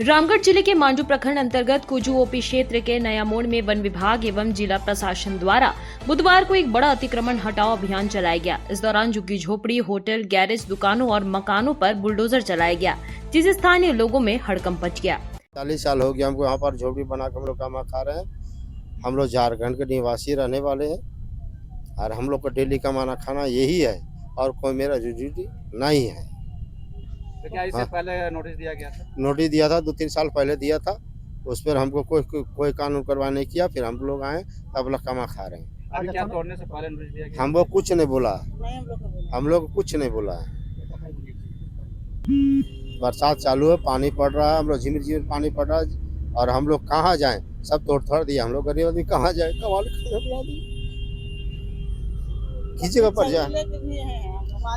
रामगढ़ जिले के मांडू प्रखंड अंतर्गत कुजू ओपी क्षेत्र के नया मोड़ में वन विभाग एवं जिला प्रशासन द्वारा बुधवार को एक बड़ा अतिक्रमण हटाओ अभियान चलाया गया। इस दौरान झुग्गी झोपड़ी, होटल, गैरेज, दुकानों और मकानों पर बुलडोजर चलाया गया, जिससे स्थानीय लोगों में हड़कंप मच गया। 40 साल हो गया हमको यहाँ पर झोपड़ी बना के हम लोग कमा खा रहे हैं। हम लोग झारखंड के निवासी रहने वाले हैं और हम लोग का डेली कमाना खाना यही है और कोई मेरा ड्यूटी नहीं है। तो क्या इससे पहले नोटिस दिया गया था? नोटिस दिया था, 2-3 साल पहले दिया था। उस पर हमको कोई कानून करवा नहीं किया। फिर हम लोग आए तब लोग कमा खा रहे हैं। अभी क्या तोड़ने से पहले नोटिस दिया गया? हमको कुछ नहीं बोला, हम लोग कुछ नहीं बोला है। बरसात चालू है, पानी पड़ रहा है, हम लोग झिमिर झिमिर पानी पड़ रहा है और हम लोग कहाँ जाएं? सब तोड़ फोड़ दिया। हम लोग गरीब आदमी कहाँ जाए? कमाल किस जगह पर जाए?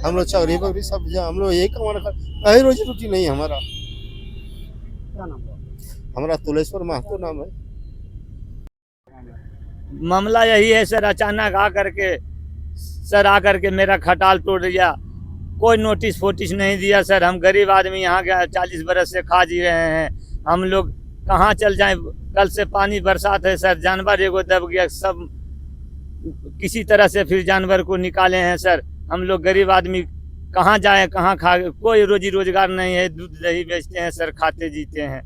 हम लोग चौरी पर भी सब जाए। हम लोग यही कमाना खा, कहीं रोजी रोटी नहीं है हमारा। क्या नाम है? हमारा तुलेश्वर महतो नाम है। मामला यही है सर, अचानक आकर के मेरा खटाल तोड़ दिया। कोई नोटिस फोटिस नहीं दिया सर। हम गरीब आदमी यहाँ के 40 बरस से खा जी रहे हैं। हम लोग कहाँ चल जाएं? कल से पानी बरसात है सर, जानवर एगो दब गया। सब किसी तरह से फिर जानवर को निकाले हैं सर। हम लोग गरीब आदमी कहाँ जाएं, कहाँ खा? कोई रोजी रोजगार नहीं है। दूध दही बेचते हैं सर, खाते जीते हैं।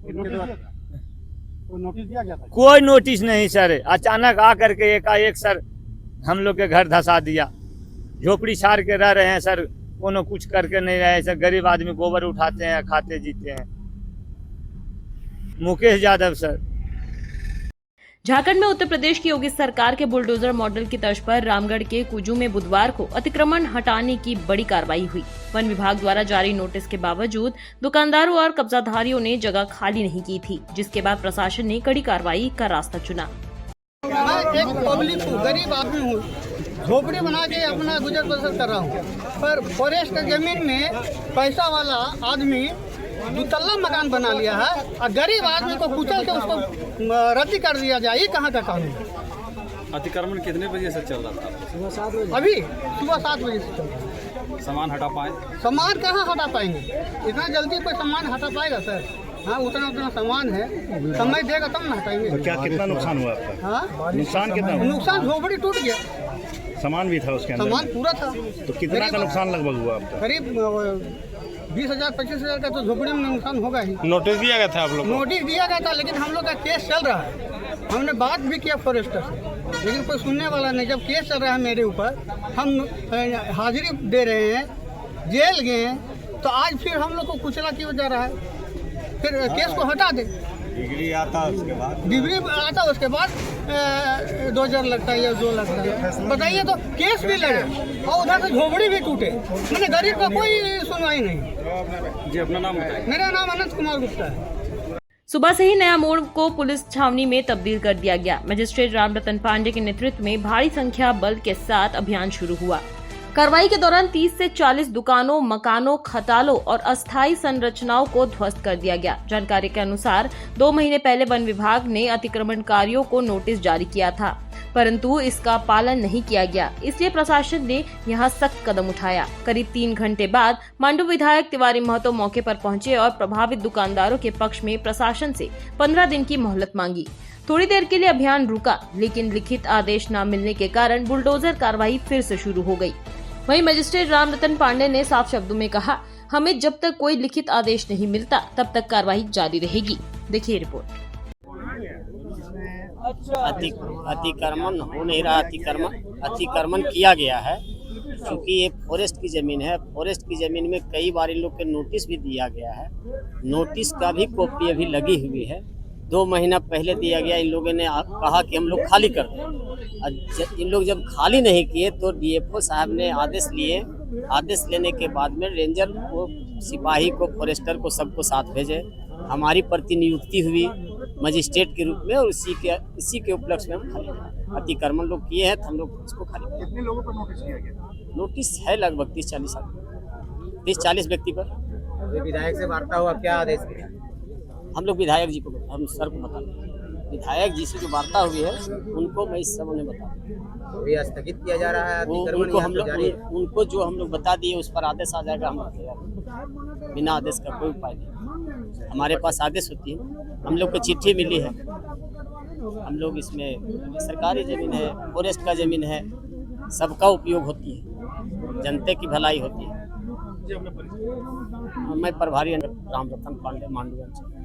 कोई नोटिस दिया गया था? कोई नोटिस नहीं सर। अचानक आकर के एकाएक सर हम लोग के घर धंसा दिया। झोपड़ी छाड़ के रह रहे हैं सर, कोनो कुछ करके नहीं रहे सर। गरीब आदमी गोबर उठाते हैं, खाते जीते हैं। मुकेश यादव सर। झारखंड में उत्तर प्रदेश की योगी सरकार के बुलडोजर मॉडल की तर्ज पर रामगढ़ के कुजू में बुधवार को अतिक्रमण हटाने की बड़ी कार्रवाई हुई। वन विभाग द्वारा जारी नोटिस के बावजूद दुकानदारों और कब्जाधारियों ने जगह खाली नहीं की थी, जिसके बाद प्रशासन ने कड़ी कार्रवाई का रास्ता चुना। मैं एक पब्लिक हूँ, गरीब आदमी हूँ, झोपड़ी बना के अपना गुजर बसर कर रहा हूँ। पर फॉरेस्ट की जमीन में पैसा वाला आदमी 2 तल्ला मकान बना लिया है और गरीब आदमी को कुचल के उसको रद्दी कर दिया जाए। ये कहाँ का कानून? अतिक्रमण कितने बजे से चल रहा था? सुबह 7 बजे। अभी सुबह 7 बजे से चल रहा है। सामान हटा पाए? सामान कहाँ हटा पाएंगे? इतना जल्दी कोई सामान हटा पाएगा सर? हाँ, उतना सामान है, समय देगा तब ना हटाएंगे। तो क्या कितना नुकसान हुआ आपका? हाँ, नुकसान कितना हुआ? नुकसान झोपड़ी टूट गया, सामान भी था उसके अंदर? सामान पूरा था। तो कितना का नुकसान लगभग हुआ आपका? करीब 20,000-25,000 का तो झोपड़ी में नुकसान होगा ही। नोटिस दिया गया था आप लोग? नोटिस दिया गया था, लेकिन हम लोग का केस चल रहा है। हमने बात भी किया फॉरेस्टर से, लेकिन कोई सुनने वाला नहीं। जब केस चल रहा है मेरे ऊपर, हम हाजिरी दे रहे हैं, जेल गए हैं, तो आज फिर हम लोग को कुचला क्यों जा रहा है? फिर केस को हटा दे। डिग्री आता उसके बाद 2,000 लगता है या 2 लगता है, बताइए। तो केस भी लड़े और उधर से झोपड़ी भी टूटे। मैंने गरीब का कोई सुनवाई नहीं। जी, अपना नाम बताइए। मेरा नाम अनंत कुमार गुप्ता है। सुबह से ही नया मोड़ को पुलिस छावनी में तब्दील कर दिया गया। मजिस्ट्रेट रामरतन पांडे के नेतृत्व में भारी संख्या बल के साथ अभियान शुरू हुआ। कार्रवाई के दौरान 30 से 40 दुकानों, मकानों, खटालों और अस्थायी संरचनाओं को ध्वस्त कर दिया गया। जानकारी के अनुसार 2 महीने पहले वन विभाग ने अतिक्रमणकारियों को नोटिस जारी किया था, परंतु इसका पालन नहीं किया गया, इसलिए प्रशासन ने यहां सख्त कदम उठाया। करीब 3 घंटे बाद मांडू विधायक तिवारी महतो मौके पर पहुंचे और प्रभावित दुकानदारों के पक्ष में प्रशासन से 15 दिन की मोहलत मांगी। थोड़ी देर के लिए अभियान रुका, लेकिन लिखित आदेश न मिलने के कारण बुलडोजर कार्रवाई फिर से शुरू हो गई। वहीं मजिस्ट्रेट रामरतन पांडे ने साफ शब्दों में कहा, हमें जब तक कोई लिखित आदेश नहीं मिलता तब तक कार्रवाई जारी रहेगी। देखिए रिपोर्ट। अतिक्रमण हो नहीं रहा। अतिक्रमण किया गया है, क्योंकि ये फॉरेस्ट की जमीन है। फॉरेस्ट की जमीन में कई बार इन लोग के नोटिस भी दिया गया है। नोटिस का भी कॉपी अभी लगी हुई है। 2 महीना पहले दिया गया। इन लोगों ने कहा कि हम लोग खाली कर दें। इन लोग जब खाली नहीं किए तो डीएफओ साहब ने आदेश लिए। आदेश लेने के बाद में रेंजर को, सिपाही को, फॉरेस्टर को, सबको साथ भेजे। हमारी प्रतिनियुक्ति हुई मजिस्ट्रेट के रूप में और इसी के उपलक्ष्य में हम खाली अतिक्रमण लोग किए हैं, तो हम लोग इसको खाली। कितने लोगों पर नोटिस दिया गया? नोटिस है लगभग 30-40 व्यक्ति पर। विधायक से वार्ता हुआ, क्या आदेश किया? हम लोग विधायक जी को, हम सर को बता दें। विधायक जी से जो वार्ता हुई है उनको मैं इस समय बता दूं। अभी स्थगित किया जा रहा है उनको हम लोग उनको जो हम लोग बता दिए उस पर आदेश आ जाएगा। हम लोग बिना आदेश का कोई उपाय नहीं। हमारे पास आदेश होती है, हम लोग को चिट्ठी मिली है। हम लोग इसमें सरकारी ज़मीन है, फॉरेस्ट का ज़मीन है, सबका उपयोग होती है, जनता की भलाई होती है। मैं प्रभारी राम रतन पांडे, मांडू अंचल।